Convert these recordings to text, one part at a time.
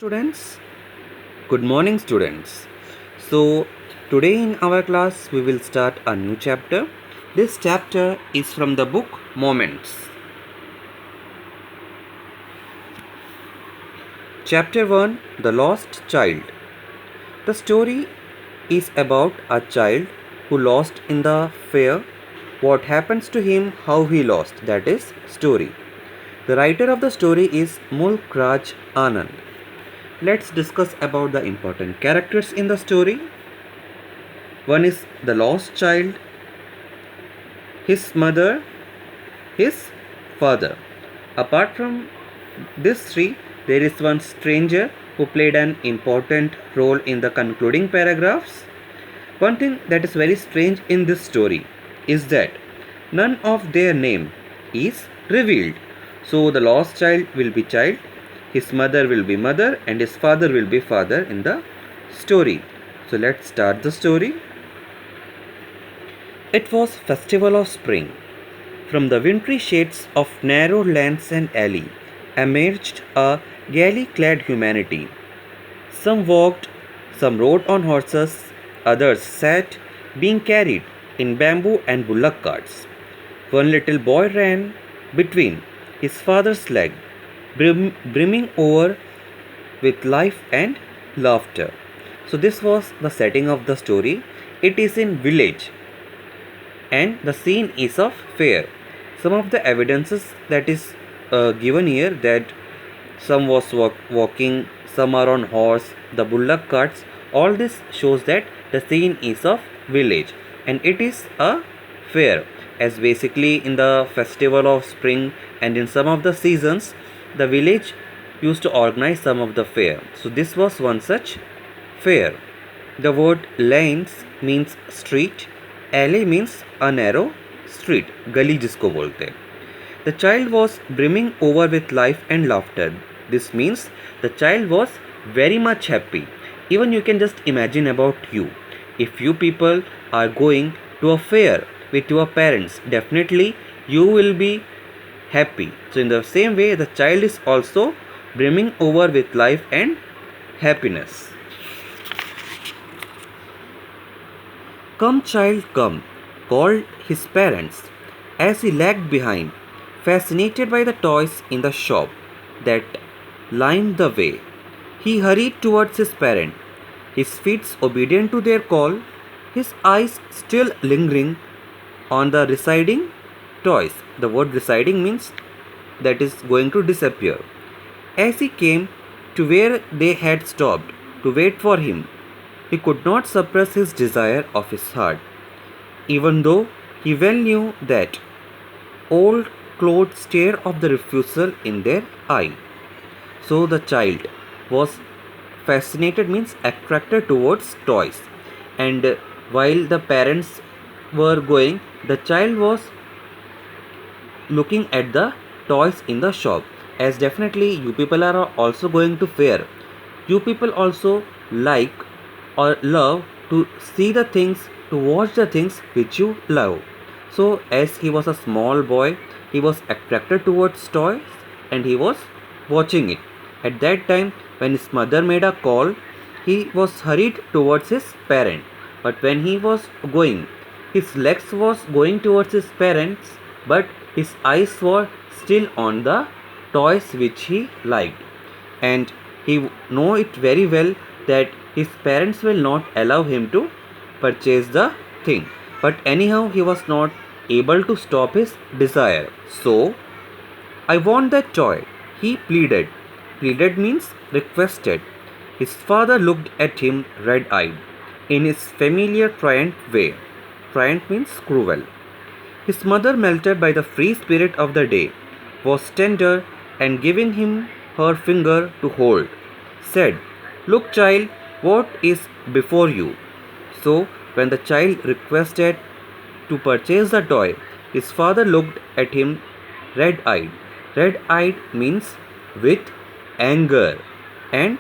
Students, good morning students. So today in our class we will start a new chapter. This chapter is from the book Moments. Chapter 1, The Lost Child. The story is about a child who lost in the fair. What happens to him, how he lost, that is story. The writer of the story is Mulk Raj Anand. Let's discuss about the important characters in the story. One is the lost child, his mother, his father. Apart from these three, there is one stranger who played an important role in the concluding paragraphs. One thing that is very strange in this story is that none of their name is revealed. So the lost child will be child, his mother will be mother, and his father will be father in the story. So let's start the story. It was festival of spring. From the wintry shades of narrow lanes and alley emerged a gaily clad humanity. Some walked, some rode on horses, others sat, being carried in bamboo and bullock carts. One little boy ran between his father's legs, brimming over with life and laughter. So this was the setting of the story. It is in village and the scene is of fair. Some of the evidences that is given here, that some was walking, some are on horse, the bullock carts, all this shows that the scene is of village and it is a fair, as basically in the festival of spring and in some of the seasons the village used to organize some of the fair. So this was one such fair. The word lanes means street, alley means a narrow street, गली जिसको बोलते हैं. The child was brimming over with life and laughter. This means the child was very much happy. Even you can just imagine about you. If you people are going to a fair with your parents, definitely you will be happy. So in the same way, the child is also brimming over with life and happiness. Come, child, come, called his parents as he lagged behind, fascinated by the toys in the shop that lined the way. He hurried towards his parent, his feet obedient to their call, his eyes still lingering on the receding toys. The word receding means that is going to disappear. As he came to where they had stopped to wait for him, he could not suppress his desire of his heart, even though he well knew that old clothes stare of the refusal in their eye. So the child was fascinated, means attracted towards toys, and while the parents were going, the child was looking at the toys in the shop. As definitely you people are also going to fair, you people also like or love to see the things, to watch the things which you love. So as he was a small boy, he was attracted towards toys and he was watching it. At that time when his mother made a call, he was hurried towards his parent, but when he was going, his legs was going towards his parents, but his eyes were still on the toys which he liked, and he know it very well that his parents will not allow him to purchase the thing, but anyhow he was not able to stop his desire. So, I want that toy, he pleaded. Pleaded means requested. His father looked at him red-eyed in his familiar Triant way. Triant means cruel. His mother, melted by the free spirit of the day, was tender and giving him her finger to hold, said, "Look, child, what is before you?" So, when the child requested to purchase the toy, his father looked at him red-eyed. Red-eyed means with anger, and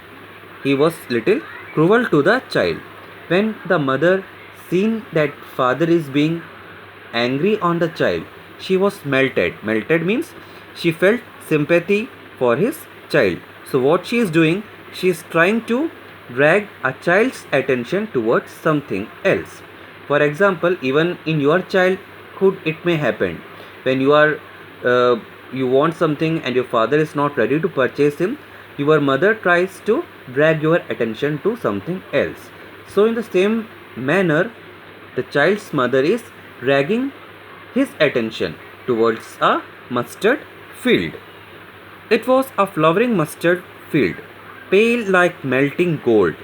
he was little cruel to the child. When the mother seen that father is being angry on the child, she was melted. Melted means she felt sympathy for his child. So what she is doing, she is trying to drag a child's attention towards something else. For example, even in your childhood, it may happen when uh, you want something and your father is not ready to purchase him. Your mother tries to drag your attention to something else. So, in the same manner, the child's mother is dragging his attention towards a mustard field. It was a flowering mustard field, pale like melting gold,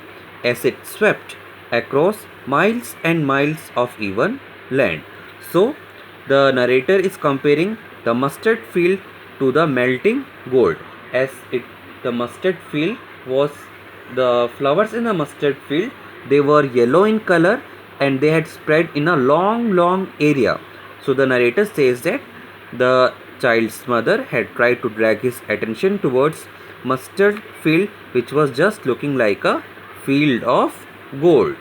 as it swept across miles and miles of even land. So, the narrator is comparing the mustard field to the melting gold, as the mustard field was, the flowers in the mustard field, they were yellow in color and they had spread in a long area. So the narrator says that the child's mother had tried to drag his attention towards mustard field, which was just looking like a field of gold.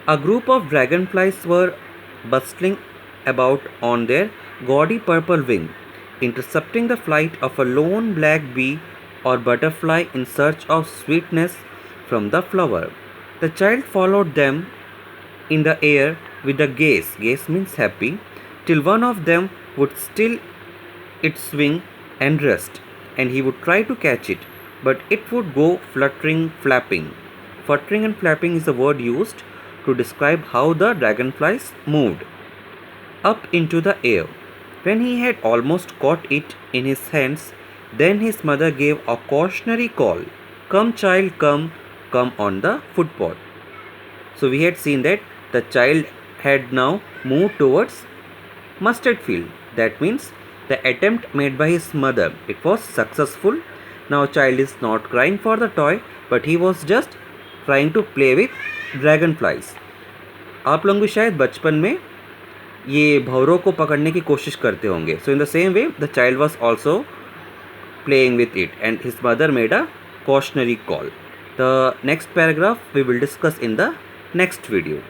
A group of dragonflies were bustling about on their gaudy purple wing, intercepting the flight of a lone black bee or butterfly in search of sweetness from the flower. The child followed them in the air with a gaze, gaze means happy, till one of them would still its wing and rest, and he would try to catch it, but it would go fluttering, flapping. Fluttering and flapping is the word used to describe how the dragonflies moved up into the air. When he had almost caught it in his hands, then his mother gave a cautionary call. Come, child, come, come on the footpath. So we had seen that the child had now moved towards mustard field. That means the attempt made by his mother, it was successful. Now child is not crying for the toy, but he was just trying to play with dragonflies. आप लोग भी शायद बचपन में ये भंवरों को पकड़ने की कोशिश करते होंगे. So in the same way, the child was also playing with it and his mother made a cautionary call. The next paragraph we will discuss in the next video.